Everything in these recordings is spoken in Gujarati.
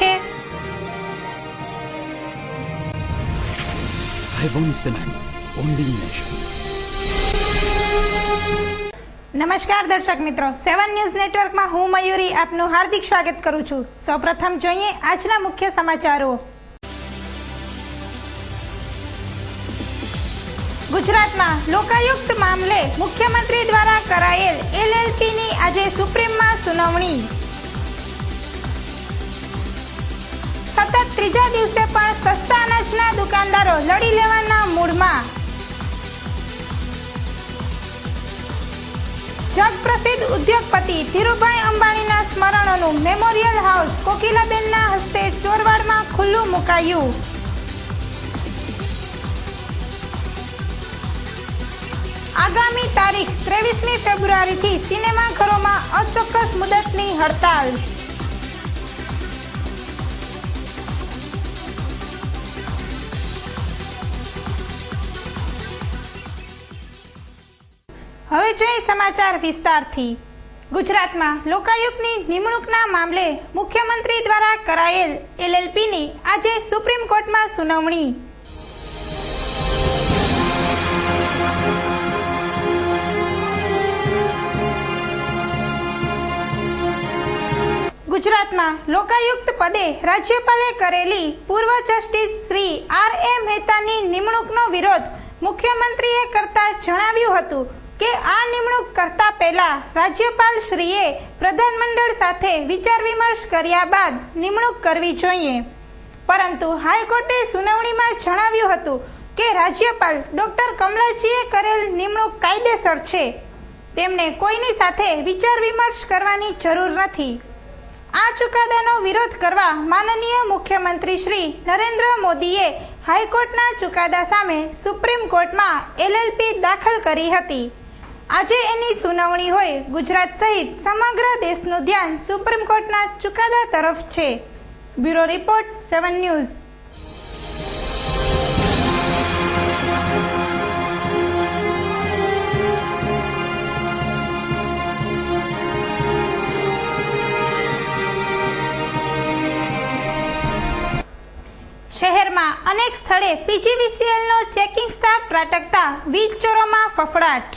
છે। નમસ્કાર દર્શક મિત્રો, 7 ન્યૂઝ નેટવર્કમાં હું મયુરી આપનું હાર્દિક સ્વાગત કરું છું। સૌપ્રથમ જોઈએ આજના મુખ્ય સમાચારો। ગુજરાતમાં લોકાયુક્ત મામલે મુખ્યમંત્રી દ્વારા કરાયેલ એલએલપીની આજે સુપ્રીમમાં સુનાવણી। સતત ત્રીજા દિવસે પણ સસ્તા અનાજના દુકાનદારો લડી લેવાના મૂડમાં। જગપ્રસિદ્ધ ઉદ્યોગપતિ ધીરુભાઈ અંબાણીના સ્મરણોનું મેમોરિયલ હાઉસ કોકિલાબેનના હસ્તે ચોરવાડમાં ખુલ્લું મુકાયું। આગામી તારીખ 23મી ફેબ્રુઆરીથી સિનેમાઘરોમાં અચોક્કસ મુદતની હડતાલ। હવે જોઈએ સમાચાર વિસ્તારથી। ગુજરાતમાં લોકાયુક્તની નિમણૂકના મામલે મુખ્યમંત્રી દ્વારા કરાયેલ એલએલપીની આજે સુપ્રીમ કોર્ટમાં સુનાવણી। ગુજરાતમાં લોકાયુક્ત પદે રાજ્યપાલે કરેલી પૂર્વ જસ્ટિસ શ્રી આર.એ. મહેતાની નિમણૂકનો વિરોધ મુખ્યમંત્રીએ કરતા જણાવ્યું હતું કે આ નિમણૂક કરતા પહેલા રાજ્યપાલ શ્રીએ પ્રધાનમંડળ સાથે વિચાર વિમર્શ કર્યા બાદ નિમણૂક કરવી જોઈએ, પરંતુ હાઈકોર્ટે સુનાવણીમાં જણાવ્યું હતું કે રાજ્યપાલ ડોક્ટર કમલાજીએ કરેલ નિમણૂક કાયદેસર છે, તેમને કોઈની સાથે વિચાર વિમર્શ કરવાની જરૂર નથી। આ ચુકાદાનો વિરોધ કરવા માનનીય મુખ્યમંત્રી શ્રી નરેન્દ્ર મોદીએ હાઈકોર્ટના ચુકાદા સામે સુપ્રીમ કોર્ટમાં એલએલપી દાખલ કરી હતી। આજે એની સુનાવણી હોય ગુજરાત સહિત સમગ્ર દેશનું ધ્યાન સુપ્રીમ કોર્ટના ચુકાદા તરફ છે। Bureau report 7 news. શહેરમાં અનેક સ્થળે પીજીવીસીએલનો ચેકિંગ સ્ટાફ ત્રાટકતા વીજ ચોરોમાં ફફડાટ।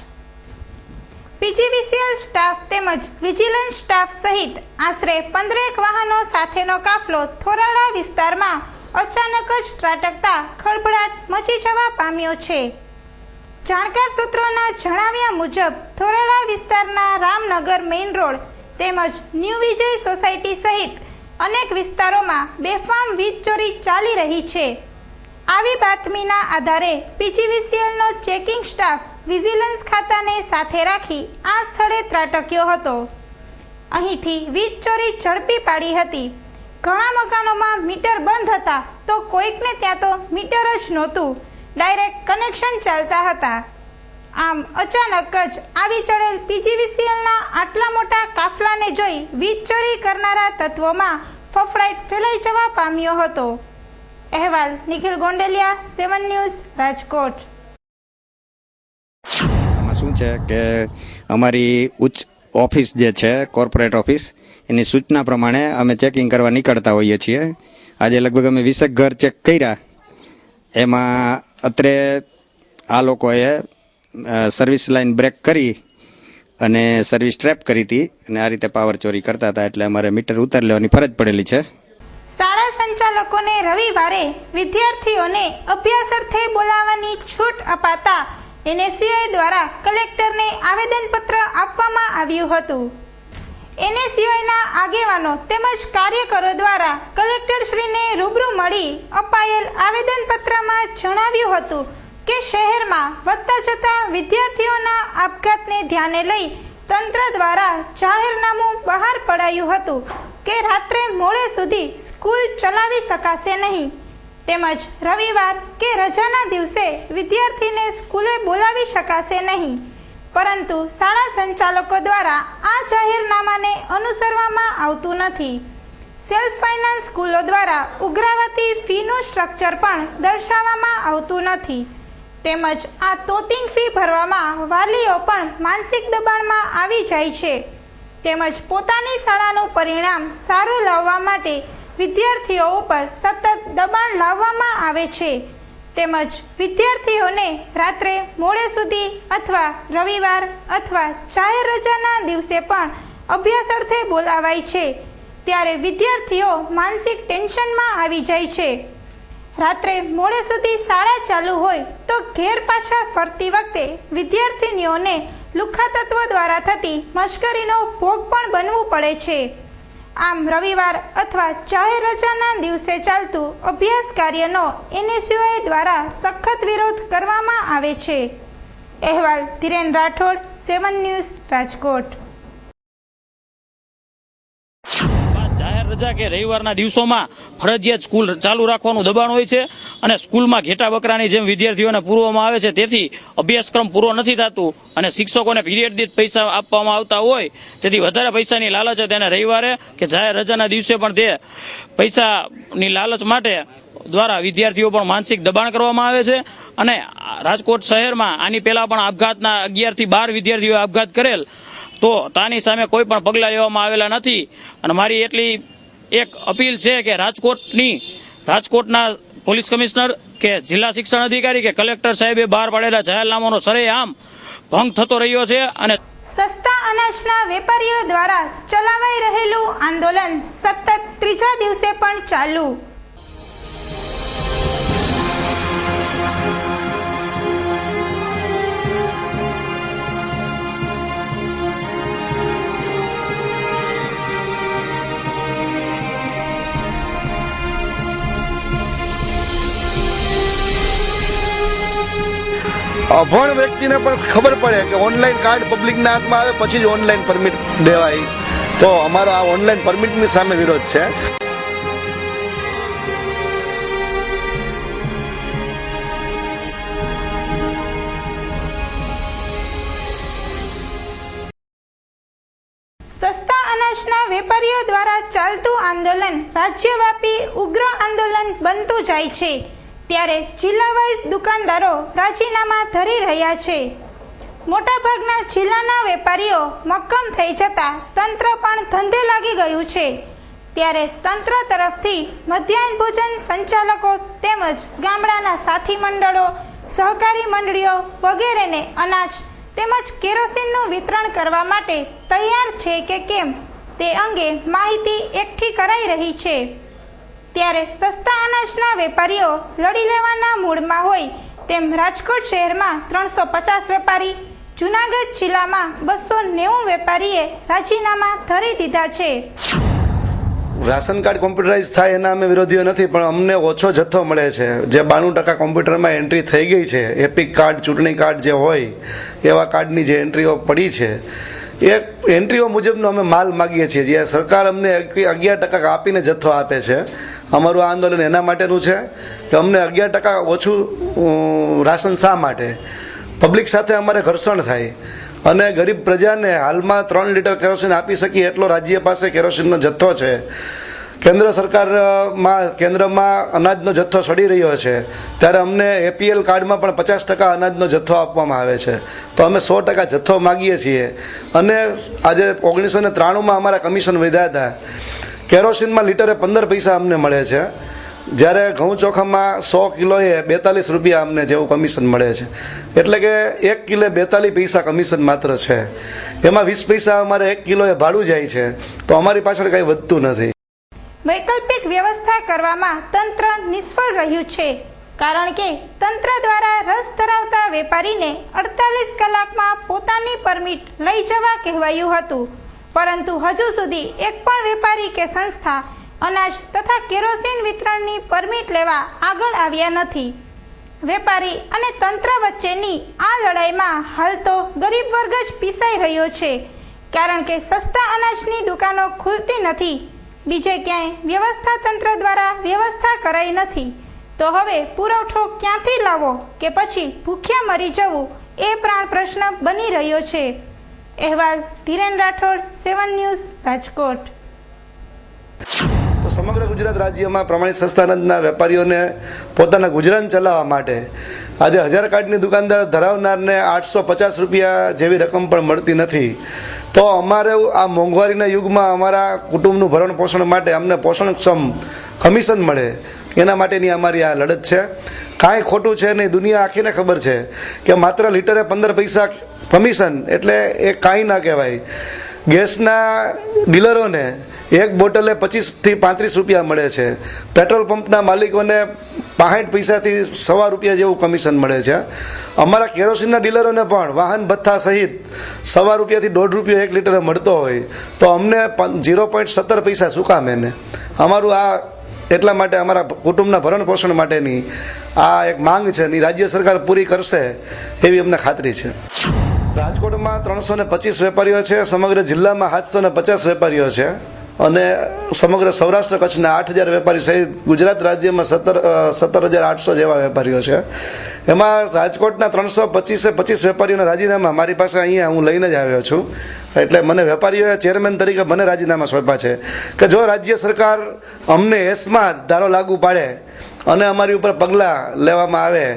પીજીવીસીએલ સ્ટાફ તેમજ વિજિલન્સ સ્ટાફ સહિત આશરે 15 વાહનો સાથેનો કાફલો થોરાળા વિસ્તારમાં અચાનક જ ત્રાટકતા ખળભળાટ મચી જવા પામ્યો છે। જાણકાર સૂત્રોના જણાવ્યા મુજબ થોરાળા વિસ્તારના રામનગર મેઇન રોડ તેમજ ન્યૂ વિજય સોસાયટી સહિત અનેક વિસ્તારોમાં બેફામ વીજ ચોરી ચાલી રહી છે। આવી બાતમીના આધારે પીજીવીસીએલનો ચેકિંગ સ્ટાફ વિજિલન્સ ખાતાને સાથે રાખી આ સ્થળે ત્રાટક્યો હતો। અહીંથી વીજ ચોરી ઝડપી પાડી હતી। ઘણા મકાનોમાં મીટર બંધ હતા તો કોઈકને ત્યાં તો મીટર જ નહોતું, ડાયરેક્ટ કનેક્શન ચાલતા હતા। આમ અચાનક જ આવી ચડેલ પીજીવીસીએલના આટલા મોટા કાફલાને જોઈ વીજ ચોરી કરનારા તત્વોમાં ફફડાટ ફેલાઈ જવા પામ્યો હતો। અહેવાલ નિખિલ ગોંડલિયા, 7 ન્યૂઝ, રાજકોટ। આમાં શું છે કે અમારી ઉચ્ચ ઓફિસ જે છે કોર્પોરેટ ઓફિસ એની સૂચના પ્રમાણે અમે ચેકિંગ કરવા નીકળતા હોઈએ છીએ। આજે લગભગ અમે 20 ઘર ચેક કર્યા, એમાં અત્રે આ લોકોએ સર્વિસ લાઇન બ્રેક કરી અને સર્વિસ ટ્રેપ કરી હતી અને આ રીતે પાવર ચોરી કરતા હતા, એટલે અમારે મીટર ઉતારી લેવાની ફરજ પડેલી છે। શાળા સંચાલકોને રવિવારે વિદ્યાર્થીઓને અભ્યાસ અર્થે બોલાવવાની છૂટ અપાતા એનએસયુઆઈ દ્વારા કલેક્ટરને આવેદનપત્ર આપવામાં આવ્યું હતું। એનએસયુઆઈના આગેવાનો તેમજ કાર્યકરો દ્વારા કલેક્ટરશ્રીને રૂબરૂ મળી અપાયેલ આવેદનપત્રમાં જણાવ્યું હતું કે શહેરમાં વધતા જતા વિદ્યાર્થીઓના આપઘાતને ધ્યાને લઈ તંત્ર દ્વારા જાહેરનામું બહાર પડાયું હતું કે રાત્રે મોડે સુધી સ્કૂલ ચલાવી શકાશે નહીં, તેમજ રવિવાર કે રજાના દિવસે વિદ્યાર્થીને સ્કૂલે બોલાવી શકાશે નહીં, પરંતુ શાળા સંચાલકો દ્વારા આ જાહેરનામાને અનુસરવામાં આવતું નથી। સેલ્ફ ફાઇનાન્સ સ્કૂલો દ્વારા ઉઘરાવાતી ફીનું સ્ટ્રક્ચર પણ દર્શાવવામાં આવતું નથી, તેમજ આ તોતિંગ ફી ભરવામાં વાલીઓ પણ માનસિક દબાણમાં આવી જાય છે, તેમજ પોતાની શાળાનું પરિણામ સારું લાવવા માટે વિદ્યાર્થીઓ ઉપર સતત દબાણ લાવવામાં આવે છે તેમજ વિદ્યાર્થીઓને રાત્રે મોડે સુધી અથવા રવિવાર અથવા જાહેર રજાના દિવસે પણ અભ્યાસ અર્થે બોલાવાય છે ત્યારે વિદ્યાર્થીઓ માનસિક ટેન્શનમાં આવી જાય છે। રાત્રે મોડે સુધી શાળા ચાલુ હોય તો ઘેર પાછા ફરતી વખતે વિદ્યાર્થીનીઓને લુખ્ખા તત્વો દ્વારા થતી મશ્કરીનો ભોગ પણ બનવું પડે છે। આમ રવિવાર અથવા જાહેર રજાના દિવસે ચાલતું અભ્યાસ કાર્યનો NSUI દ્વારા સખત વિરોધ કરવામાં આવે છે। અહેવાલ ધીરેન રાઠોડ, 7 ન્યૂઝ, રાજકોટ। જાહેર રજા કે રવિવારના દિવસોમાં ફરજિયાત સ્કૂલ ચાલુ રાખવાનું દબાણ હોય છે અને સ્કૂલમાં ઘેટા બકરાની જેમ વિદ્યાર્થીઓને પૂરવામાં આવે છે, તેથી અભ્યાસક્રમ પૂરો નથી થતું અને શિક્ષકોને પીરિયડ દીઠ પૈસા આપવામાં આવતા હોય તેથી વધારે પૈસાની લાલચ તેને રવિવારે કે જાહેર રજાના દિવસે પણ તે પૈસાની લાલચ માટે દ્વારા વિદ્યાર્થીઓ પણ માનસિક દબાણ કરવામાં આવે છે અને રાજકોટ શહેરમાં આની પહેલા પણ આપઘાતના 11 થી 12 વિદ્યાર્થીઓએ આપઘાત કરેલ તો તાની સામે કોઈ પણ પગલાં લેવામાં આવેલા નથી અને મારી એટલી એક અપીલ છે કે રાજકોટના પોલીસ કમિશનર કે જિલ્લા શિક્ષણ અધિકારી કે કલેક્ટર સાહેબે બહાર પાડેલા જાહેરનામાનો સરેઆમ ભંગ થતો રહ્યો છે અને સસ્તા અનાજના વેપારીઓ દ્વારા ચલાવાઈ રહેલું આંદોલન સતત ત્રીજા દિવસે પણ ચાલુ। અભણ વ્યક્તિને પણ ખબર પડે કે ઓનલાઈન કાર્ડ પબ્લિકના હાથમાં આવે પછી જ ઓનલાઈન પરમિટ દેવાય, તો અમારો આ ઓનલાઈન પરમિટની સામે વિરોધ છે। સસ્તા અનાજના વેપારીઓ દ્વારા ચાલતું આંદોલન રાજ્યવ્યાપી ઉગ્ર આંદોલન બનતું જાય છે ત્યારે જિલ્લા વાઇઝ દુકાનદારો રાજીનામા ધરી રહ્યા છે। મોટાભાગના જિલ્લાના વેપારીઓ મક્કમ થઈ જતા તંત્ર પણ ધંધે લાગી ગયું છે ત્યારે તંત્ર તરફથી મધ્યાહન ભોજન સંચાલકો તેમજ ગામડાના સાથી મંડળો, સહકારી મંડળીઓ વગેરેને અનાજ તેમજ કેરોસીનનું વિતરણ કરવા માટે તૈયાર છે કે કેમ તે અંગે માહિતી એકઠી કરાઈ રહી છે ત્યારે સસ્તા અનાજના વેપારીઓ લડી લેવાના મૂડમાં હોય તેમ રાજકોટ શહેરમાં 350 વેપારી, જૂનાગઢ જિલ્લામાં 290 વેપારીએ રાજીનામા ધરી દીધા છે। રાશન કાર્ડ કોમ્પ્યુટરાઇઝ થાય એના અમે વિરોધીઓ નથી, પણ અમને ઓછો જથ્થો મળે છે। જે 92% કોમ્પ્યુટરમાં એન્ટ્રી થઈ ગઈ છે, એપિક કાર્ડ, ચૂંટણી કાર્ડ જે હોય એવા કાર્ડની જે એન્ટ્રીઓ પડી છે એ એન્ટ્રીઓ મુજબનો અમે માલ માગીએ છીએ। જે સરકાર અમને 11% આપીને જથ્થો આપે છે, અમારું આંદોલન એના માટેનું છે કે અમને 11% ઓછું રાશન શા માટે? પબ્લિક સાથે અમારે ઘર્ષણ થાય અને ગરીબ પ્રજાને હાલમાં 3 લીટર કેરોસીન આપી શકીએ એટલો રાજ્ય પાસે કેરોસીનનો જથ્થો છે। કેન્દ્રમાં અનાજનો જથ્થો સડી રહ્યો છે ત્યારે અમને APL કાર્ડમાં પણ 50% અનાજનો જથ્થો આપવામાં આવે છે, તો અમે 100% જથ્થો માગીએ છીએ। અને આજે 1993માં અમારા કમિશન વધ્યા હતા, કેરોસીનમાં લીટરે 15 પૈસા અમને મળે છે, જ્યારે ઘઉં ચોખામાં 100 કિલોએ 42 રૂપિયા અમને જેવું કમિશન મળે છે, એટલે કે 1 કિલો 42 પૈસા કમિશન માત્ર છે। એમાં 20 પૈસા અમારે 1 કિલોએ ભાડું જાય છે, તો અમારી પાછળ કંઈ વધતું નથી। વૈકલ્પિક વ્યવસ્થા કરવામાં તંત્ર નિષ્ફળ રહ્યું છે કારણ કે તંત્ર દ્વારા રસ ધરાવતા વેપારીને 48 કલાકમાં પોતાની પરમિટ લઈ જવા કહેવાયું હતું, પરંતુ હજુ સુધી એક પણ વેપારી કે સંસ્થા અનાજ તથા કેરોસીન વિતરણની પરમિટ લેવા આગળ આવ્યા નથી। વેપારી અને તંત્ર વચ્ચેની આ લડાઈમાં હાલ તો ગરીબ વર્ગ જ પીસાઈ રહ્યો છે કારણ કે સસ્તા અનાજની દુકાનો ખુલતી નથી, બીજે ક્યાંય વ્યવસ્થા તંત્ર દ્વારા વ્યવસ્થા કરાઈ નથી, તો હવે પુરવઠો ક્યાંથી લાવો કે પછી ભૂખ્યા મરી જવું એ પ્રાણ પ્રશ્ન બની રહ્યો છે। અહેવાલ ધીરેન રાઠોડ, 7 ન્યૂઝ, રાજકોટ। તો સમગ્ર ગુજરાત રાજ્યમાં પ્રમાણિત સંસ્થાના વેપારીઓને પોતાના ગુજરાન ચલાવવા માટે આજે 1000 કાર્ડની દુકાનદાર ધરાવનારને 850 રૂપિયા જેવી રકમ પણ મળતી નથી. તો અમારે આ મોંઘવારીના યુગમાં અમારા કુટુંબનું ભરણ પોષણ માટે અમને પોષણક્ષમ કમિશન મળે એના માટેની અમારી આ લડત છે. કાંઈ ખોટું છે નહીં, દુનિયા આખીને ખબર છે કે માત્ર લીટરે 15 પૈસા કમિશન એટલે એ કાંઈ ના કહેવાય. ગેસના ડીલરોને એક બોટલે 25 થી 35 રૂપિયા મળે છે. પેટ્રોલ પંપના માલિકોને 65 પૈસાથી 1.25 રૂપિયા જેવું કમિશન મળે છે. અમારા કેરોસીનના ડીલરોને પણ વાહન ભથ્થા સહિત 1.25 રૂપિયાથી 1.5 રૂપિયા 1 લીટરે મળતો હોય તો અમને 0.17 પૈસા શું કામ એને? અમારું આ એટલા માટે અમારા કુટુંબના ભરણ પોષણ માટેની આ એક માંગ છે અને રાજ્ય સરકાર પૂરી કરશે એવી અમને ખાતરી છે. રાજકોટમાં 325 વેપારીઓ છે, સમગ્ર જિલ્લામાં 750 વેપારીઓ છે અને સમગ્ર સૌરાષ્ટ્ર કચ્છના 8000 વેપારી સહિત ગુજરાત રાજ્યમાં 17,800 જેવા વેપારીઓ છે. એમાં રાજકોટના 325 વેપારીઓના રાજીનામા મારી પાસે અહીંયા હું લઈને જ આવ્યો છું. એટલે મને વેપારીઓએ ચેરમેન તરીકે મને રાજીનામા સોંપ્યા છે કે જો રાજ્ય સરકાર અમને એસમાં ધારો લાગુ પાડે અને અમારી ઉપર પગલાં લેવામાં આવે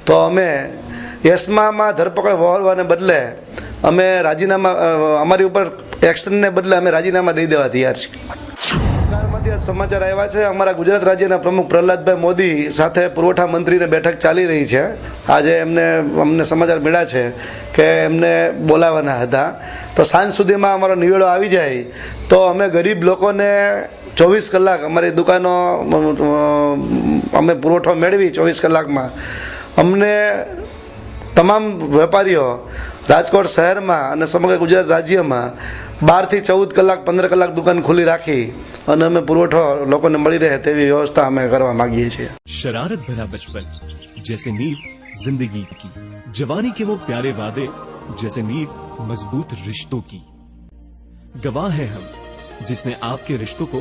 તો અમે એસમામાં ધરપકડ વહોરવાને બદલે અમે રાજીનામા અમારી ઉપર એક્શનને બદલે અમે રાજીનામા દઈ દેવા તૈયાર છીએ. સરકારમાંથી આ સમાચાર આવ્યા છે. અમારા ગુજરાત રાજ્યના પ્રમુખ પ્રહલાદભાઈ મોદી સાથે પુરવઠા મંત્રીની બેઠક ચાલી રહી છે. આજે અમને સમાચાર મળ્યા છે કે એમને બોલાવવાના હતા. તો સાંજ સુધીમાં અમારો નિવેડો આવી જાય તો અમે ગરીબ લોકોને 24 કલાક અમારી દુકાનો અમે પુરવઠો મેળવી 24 કલાકમાં અમને તમામ વેપારીઓ રાજકોટ શહેરમાં અને સમગ્ર ગુજરાત રાજ્યમાં 12 થી 14 કલાક 15 કલાક દુકાન ખુલ્લી રાખી અને અમે પુરવઠો લોકોને મળી રહે તેવી વ્યવસ્થા અમે કરવા માંગીએ છીએ. शरारत भरा बचपन जैसे नींव जिंदगी की, जवानी के वो प्यारे वादे जैसे नींव मजबूत रिश्तों की. गवाह हैं हम जिसने आपके रिश्तों को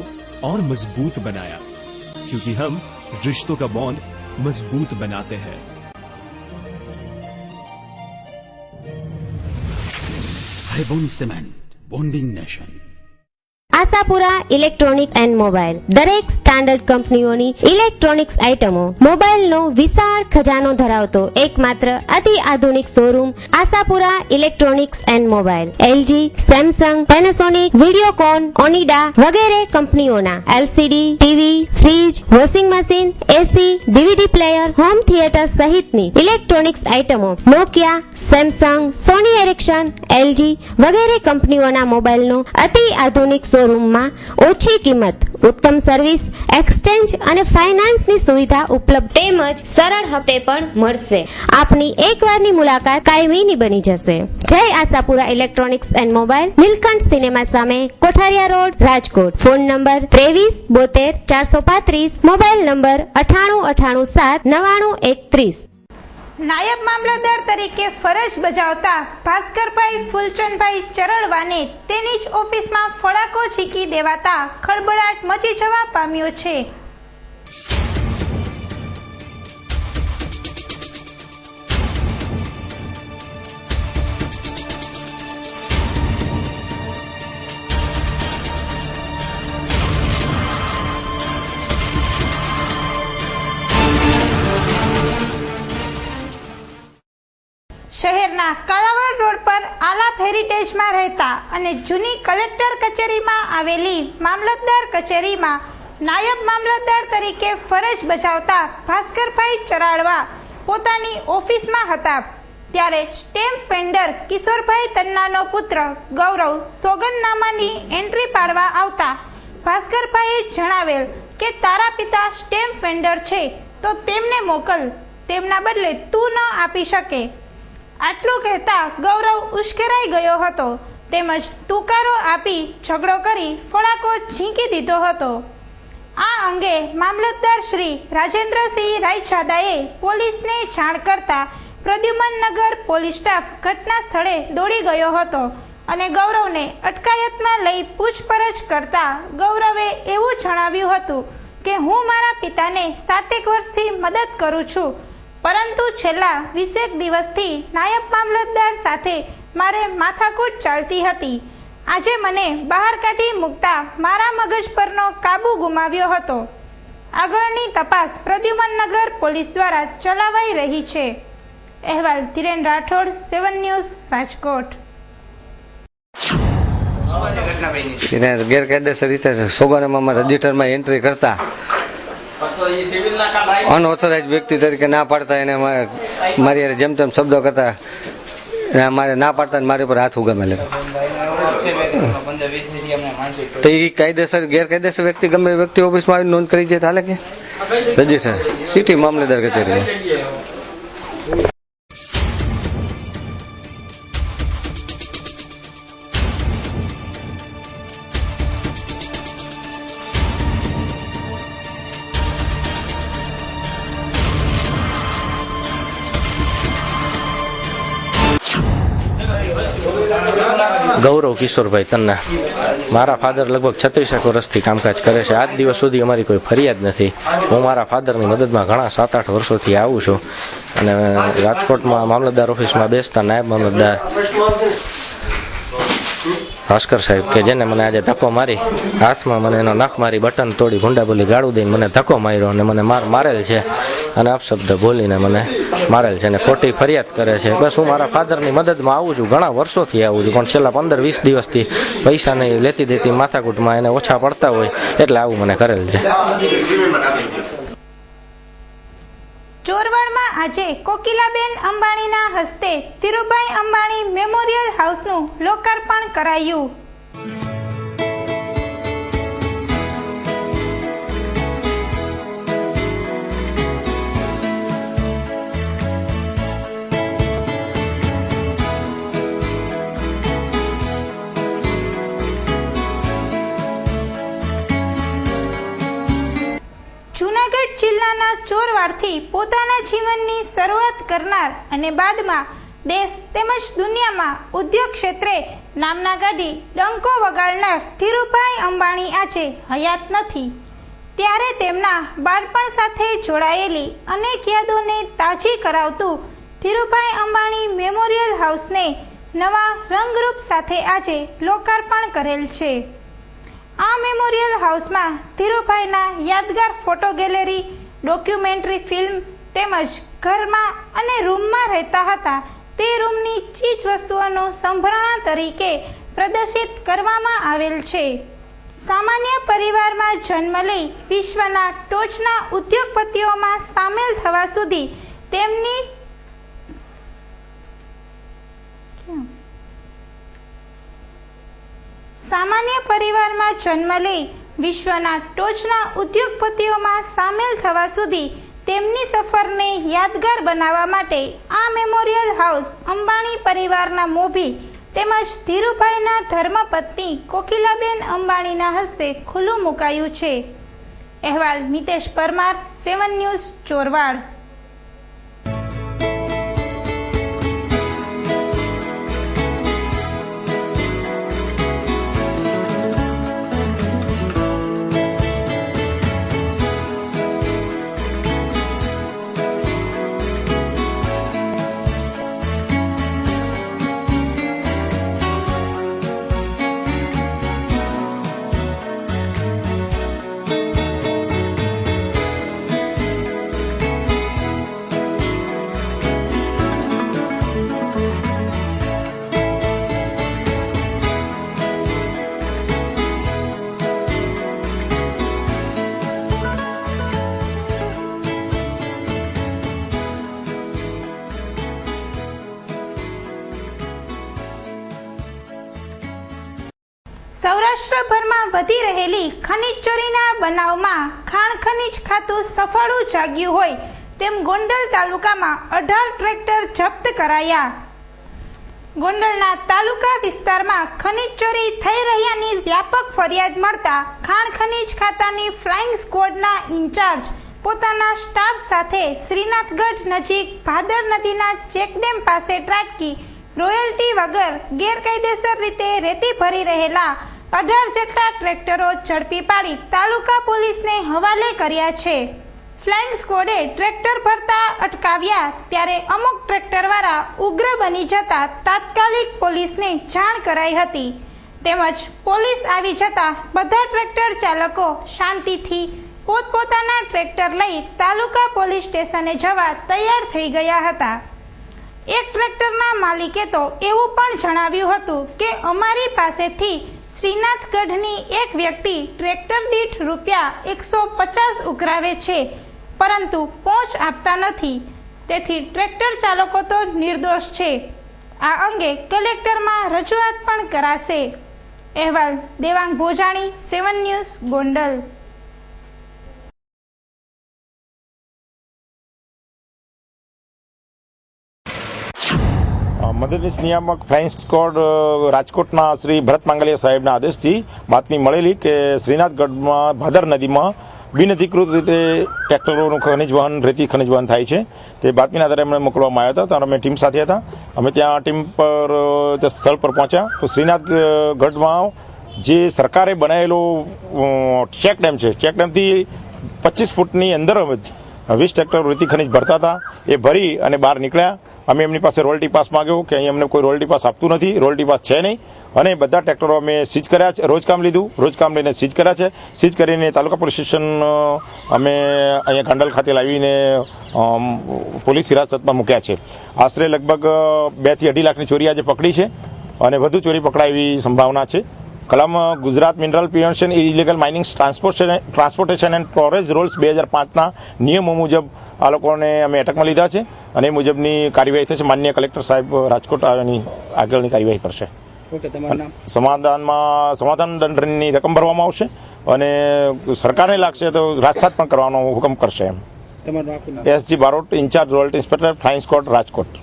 और मजबूत बनाया, क्योंकि हम रिश्तों का बॉन्ड मजबूत बनाते हैं. Haibon Cement, Bonding Nation. Ashapura electronic and mobile દરેક સ્ટાન્ડર્ડ કંપનીઓની ઇલેક્ટ્રોનિક્સ આઇટમો મોબાઈલનો વિશાળ ખજાનો ધરાવતો એકમાત્ર અતિ આધુનિક showroom Ashapura electronics and mobile LG, Samsung, Panasonic, Videocon, Onida વગેરે કંપનીઓના LCD, TV, fridge, washing machine, AC, DVD player, home theatre સહિતની ઇલેક્ટ્રોનિક્સ આઇટમો Nokia, Samsung, Sony Ericsson, LG વગેરે કંપનીઓના મોબાઈલનો અતિ આધુનિક શોરૂમમાં ઓછી કિંમત, ઉત્તમ સર્વિસ, એક્સચેન્જ અને ફાઇનાન્સની સુવિધા ઉપલબ્ધ તેમજ સરળ હપ્તે પણ મળશે. આપની એકવારની મુલાકાત કાયમીની બની જશે. જય Ashapura electronics and mobile, Neelkanth cinema સામે, Kothariya road, Rajkot. Phone number 23 72 435, mobile number 9898 7 99 31. નાયબ મામલતદાર તરીકે ફરજ બજાવતા ભાસ્કરભાઈ ફૂલચંદભાઈ ચરળવાને તેની જ ઓફિસમાં ફડાકો ઝીકી દેવાતા ખળબળાટ મચી જવા પામ્યો છે. શહેરના કાલાવાડ રોડ પર આલાપ હેરિટેજમાં રહેતા અને જૂની કલેક્ટર કચેરીમાં આવેલી મામલતદાર કચેરીમાં નાયબ મામલતદાર તરીકે ફરજ બજાવતા ભાસ્કરભાઈ ચરાળવા પોતાની ઓફિસમાં હતા ત્યારે સ્ટેમ્પ વેન્ડર કિશોરભાઈ તન્નાનો પુત્ર ગૌરવ સોગંદનામાની એન્ટ્રી પાડવા આવતા ભાસ્કરભાઈએ જણાવેલ કે તારા પિતા સ્ટેમ્પ વેન્ડર છે તો તેમને મોકલ, તેમના બદલે તું ન આપી શકે. આટલું કહેતા ગૌરવ ઉશ્કેરાઈ ગયો હતો તેમજ તુકારો આપી ઝઘડો કરી ફડાકો ઝીંકી દીધો હતો. આ અંગે મામલતદાર શ્રી રાજેન્દ્રસિંહ રાયજાદાએ પોલીસને જાણ કરતા પ્રદ્યુમનનગર પોલીસ સ્ટાફ ઘટના સ્થળે દોડી ગયો હતો અને ગૌરવને અટકાયતમાં લઈ પૂછપરછ કરતા ગૌરવે એવું જણાવ્યું હતું કે હું મારા પિતાને 7 વર્ષથી મદદ કરું છું, પરંતુ છેલ્લા 20 દિવસથી નાયબ મામલતદાર સાથે મારે માથાકૂટ ચાલતી હતી. આજે મને બહાર કાઢી મૂકતા મારા મગજ પરનો કાબુ ગુમાવ્યો હતો. આગળની તપાસ પ્રદ્યુમનનગર પોલીસ દ્વારા ચલાવાઈ રહી છે. અહેવાલ ધીરેન રાઠોડ, 7 ન્યૂઝ, રાજકોટ. ગેરકાયદેસર રીતે સોગાનામાં રજીસ્ટરમાં એન્ટ્રી કરતા અનઓથોરાઇઝ વ્યક્તિ તરીકે ના પાડતા એને મારી જેમ તેમ શબ્દો કરતા મારે ના પાડતા મારી પર હાથ ઉગામે લેતા. તો એ કાયદેસર ગેરકાયદેસર વ્યક્તિ ગમે વ્યક્તિ ઓફિસમાં આવી નોંધ કરી જાય તો હાલે કે રજીસ્ટર સિટી મામલેદાર કચેરી. ગૌરવ કિશોરભાઈ તન્ના. મારા ફાધર લગભગ 36 વર્ષથી કામકાજ કરે છે. આજ દિવસ સુધી અમારી કોઈ ફરિયાદ નથી. હું મારા ફાધરની મદદમાં ઘણા 7-8 વર્ષોથી આવું છું અને રાજકોટમાં મામલતદાર ઓફિસમાં બેસતા નાયબ મામલતદાર ભાસ્કર સાહેબ કે જેને મને આજે ધક્કો મારી હાથમાં મને એનો નખ મારી બટન તોડી ભૂંડા બોલી ગાળું દઈને મને ધક્કો માર્યો અને મને મારેલ છે અને અપશબ્દ બોલીને મને મારેલ છે અને ખોટી ફરિયાદ કરે છે. બસ હું મારા ફાધરની મદદમાં આવું છું, ઘણા વર્ષોથી આવું છું, પણ છેલ્લા 15-20 દિવસથી પૈસાની લેતી દેતી માથાકૂટમાં એને ઓછા પડતા હોય એટલે આવું મને કરેલ છે. ચોરવાડમાં આજે કોકિલાબેન અંબાણીના હસ્તે ધીરુભાઈ અંબાણી મેમોરિયલ હાઉસનું લોકાર્પણ કરાયું. જૂનાગઢ જિલ્લાના ચોરવાડથી પોતાના જીવનની શરૂઆત કરનાર અને બાદમાં દેશ તેમજ દુનિયામાં ઉદ્યોગ ક્ષેત્રે નામના કાઢી ડંકો વગાડનાર ધીરુભાઈ અંબાણી આજે હયાત નથી. ત્યારે તેમના બાળપણ સાથે જોડાયેલી અનેક યાદોને તાજી કરાવતું ધીરુભાઈ અંબાણી મેમોરિયલ હાઉસને નવા રંગરૂપ સાથે આજે લોકાર્પણ કરેલ છે. આ મેમોરિયલ હાઉસમાં ધીરુભાઈના યાદગાર ફોટો ગેલેરી, ડોક્યુમેન્ટરી ફિલ્મ તેમજ ઘરમાં અને રૂમમાં રહેતા હતા તે રૂમની ચીજ વસ્તુઓનો સંભરણા તરીકે પ્રદર્શિત કરવામાં આવેલ છે. સામાન્ય પરિવારમાં જન્મ લઈ વિશ્વના ટોચના ઉદ્યોગપતિઓમાં સામેલ થવા સુધી તેમની સામાન્ય પરિવારમાં જન્મ લઈ વિશ્વના ટોચના ઉદ્યોગપતિઓમાં સામેલ થવા સુધી તેમની સફરને યાદગાર બનાવવા માટે આ મેમોરિયલ હાઉસ અંબાણી પરિવારના મોભી તેમજ ધીરુભાઈના ધર્મપત્ની કોકિલાબેન અંબાણીના હસ્તે ખુલ્લું મુકાયું છે. અહેવાલ મિતેશ પરમાર, 7 ન્યૂઝ, ચોરવાડ. સૌરાષ્ટ્રભરમાં વધી રહેલી ખનીજ ચોરીના બનાવમાં ખાણ ખનીજ ખાતું સફાળું જાગ્યું હોય તેમ ગોંડલ તાલુકામાં 18 ટ્રેક્ટર જપ્ત કરાયા. ગોંડલના તાલુકા વિસ્તારમાં ખનીજ ચોરી થઈ રહ્યાની વ્યાપક ફરિયાદ મળતા ખાણ ખનીજ ખાતાની ફ્લાઇંગ સ્ક્વોડના ઇન્ચાર્જ પોતાના સ્ટાફ સાથે શ્રીનાથગઢ નજીક ભાદર નદીના ચેકડેમ પાસે ત્રાટકી રોયલ્ટી વગર ગેરકાયદેસર રીતે રેતી ભરી રહેલા 18 જેટલા ટ્રેક્ટરો ઝડપી પાડી તાલુકા પોલીસને હવાલે કર્યા છે. ફ્લાઇંગ સ્ક્વોડે ટ્રેક્ટર ભરતા અટકાવ્યા ત્યારે અમુક ટ્રેક્ટરવાળા ઉગ્ર બની જતા તાત્કાલિક પોલીસને જાણ કરાઈ હતી. તેમજ પોલીસ આવી જતા બધા ટ્રેક્ટર ચાલકો શાંતિથી પોતપોતાના ટ્રેક્ટર લઈ તાલુકા પોલીસ સ્ટેશને જવા તૈયાર થઈ ગયા હતા. એક ટ્રેક્ટરના માલિકે તો એવું પણ જણાવ્યું હતું કે અમારી પાસેથી શ્રીનાથગઢની એક વ્યક્તિ ટ્રેક્ટર દીઠ ₹150 ઉઘરાવે છે, પરંતુ પહોંચ આપતા નથી. તેથી ટ્રેક્ટર ચાલકો તો નિર્દોષ છે. આ અંગે કલેક્ટરમાં રજૂઆત પણ કરાશે. અહેવાલ દેવાંગ ભોજાણી, 7 ન્યૂઝ, ગોંડલ. મદદનીશ નિયામક ફ્લાઇંગ સ્ક્વોડ રાજકોટના શ્રી ભરત માંગલિયા સાહેબના આદેશથી બાતમી મળેલી કે શ્રીનાથગઢમાં ભાદર નદીમાં બિનઅધિકૃત રીતે ટ્રેક્ટરોનું ખનિજ વહન, રેતી ખનિજ વહન થાય છે. તે બાતમીના આધારે અમને મોકલવામાં આવ્યા હતા. ત્યારે અમે ટીમ સાથે હતા. અમે ત્યાં ટીમ પર સ્થળ પર પહોંચ્યા તો શ્રીનાથગઢમાં જે સરકારે બનાવેલો ચેક ડેમ છે, ચેક ડેમથી 25 ફૂટની અંદર 20 ટ્રેક્ટર રેતી ખનિજ ભરતા હતા. એ ભરી અને બહાર નીકળ્યા. અમે એમની પાસે રોયલ્ટી પાસ માંગ્યો કે અહીં અમને કોઈ રોયલ્ટી પાસ આપતું નથી, રોયલ્ટી પાસ છે નહીં, અને બધા ટ્રેક્ટરો અમે સીઝ કર્યા છે. રોજકામ લીધું, રોજકામ લઈને સીઝ કર્યા છે. સીઝ કરીને તાલુકા પોલીસ સ્ટેશન અમે અહીંયા ગાંડલ ખાતે લાવીને પોલીસ હિરાસતમાં મૂક્યા છે. આશરે લગભગ 2 થી 2.5 લાખની ચોરી આજે પકડી છે અને વધુ ચોરી પકડાય એવી સંભાવના છે. કલમ Gujarat mineral prevention illegal mining transportation and storage rules 2005ના નિયમો મુજબ આ લોકોને અમે એટકમાં લીધા છે અને એ મુજબની કાર્યવાહી થશે. માનનીય કલેક્ટર સાહેબ રાજકોટ આની આગળની કાર્યવાહી કરશે. સમાધાન દંડની રકમ ભરવામાં આવશે અને સરકારને લાગશે તો રાજસાત પણ કરવાનો હુકમ કરશે. એમ SG Barot, incharge royalty inspector, flying squad, Rajkot.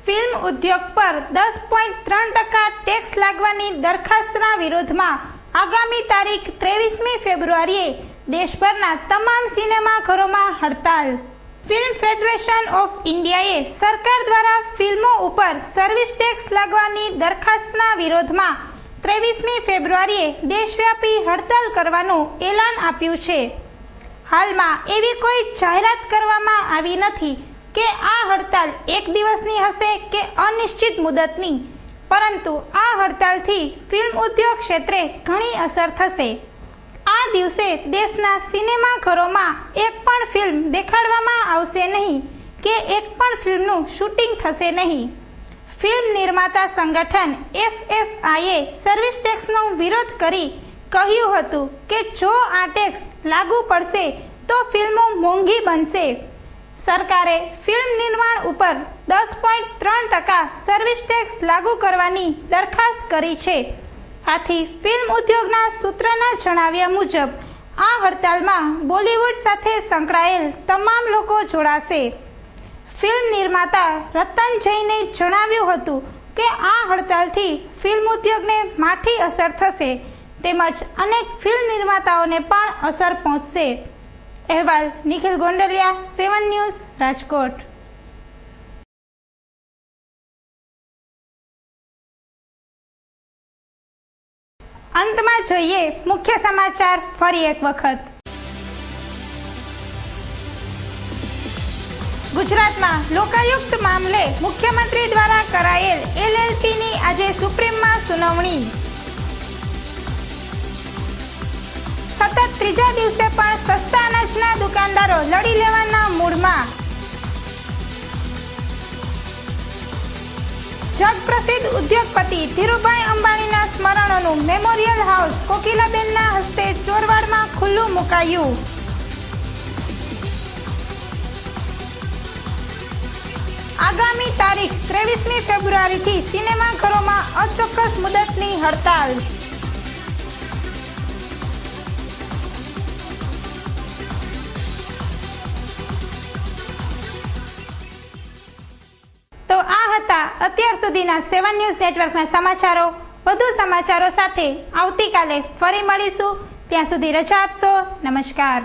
Film ઉદ્યોગ પર 10.3% ટેક્સ લાગવાની દરખાસ્તના વિરોધમાં આગામી તારીખ 23મી ફેબ્રુઆરીએ દેશભરના તમામ સિનેમાઘરોમાં હડતાલ. ફિલ્મ ફેડરેશન ઓફ ઇન્ડિયાએ સરકાર દ્વારા ફિલ્મો ઉપર સર્વિસ ટેક્સ લાગવાની દરખાસ્તના વિરોધમાં 23મી ફેબ્રુઆરીએ દેશવ્યાપી હડતાલ કરવાનું એલાન આપ્યું છે. હાલમાં એવી કોઈ જાહેરાત કરવામાં આવી નથી કે આ હડતાલ 1 દિવસની હશે કે અનિશ્ચિત મુદતની, પરંતુ આ હડતાલથી ફિલ્મ ઉદ્યોગ ક્ષેત્રે ઘણી અસર થશે. આ દિવસે દેશના સિનેમાઘરોમાં એક પણ ફિલ્મ દેખાડવામાં આવશે નહીં કે એક પણ ફિલ્મનું શૂટિંગ થશે નહીં. ફિલ્મ નિર્માતા સંગઠન FFIએ સર્વિસ ટેક્સનો વિરોધ કરી કહ્યું હતું કે જો આ ટેક્સ લાગુ પડશે તો ફિલ્મો મોંઘી બનશે. સરકારે ફિલ્મ નિર્માણ ઉપર 10.3% સર્વિસ ટેક્સ લાગુ કરવાની દરખાસ્ત કરી છે. આથી ફિલ્મ ઉદ્યોગના સૂત્રના જણાવ્યા મુજબ આ હડતાલમાં બોલિવૂડ સાથે સંકળાયેલ તમામ લોકો જોડાશે. ફિલ્મ નિર્માતા રતન જૈને જણાવ્યું હતું કે આ હડતાલથી ફિલ્મ ઉદ્યોગને માઠી અસર થશે તેમજ અનેક ફિલ્મ નિર્માતાઓને પણ અસર પહોંચશે. અહેવાલ નિખિલ ગોંડલિયા, 7 ન્યૂઝ, રાજકોટ. અંતમાં જોઈએ મુખ્ય સમાચાર ફરી એક વખત. ગુજરાતમાં લોકાયુક્ત મામલે મુખ્યમંત્રી દ્વારા કરાયેલ LLPની આજે સુપ્રીમમાં સુનાવણી. સતત ત્રીજા દિવસે પણ સસ્તા અનાજના દુકાનદારો લડી લેવાના મૂડમાં. જગપ્રસિદ્ધ ઉદ્યોગપતિ ધીરુભાઈ અંબાણીના સ્મરણોનું મેમોરિયલ હાઉસ કોકિલાબેનના હસ્તે ચોરવાડમાં ખુલ્લું મુકાયું. આગામી તારીખ 23મી ફેબ્રુઆરીથી સિનેમાઘરોમાં અચોક્કસ મુદતની હડતાલ. તો આ હતા અત્યાર સુધીના 7 ન્યૂઝ નેટવર્કના સમાચારો. વધુ સમાચારો સાથે આવતીકાલે ફરી મળીશું. ત્યાં સુધી રજા આપશો. નમસ્કાર.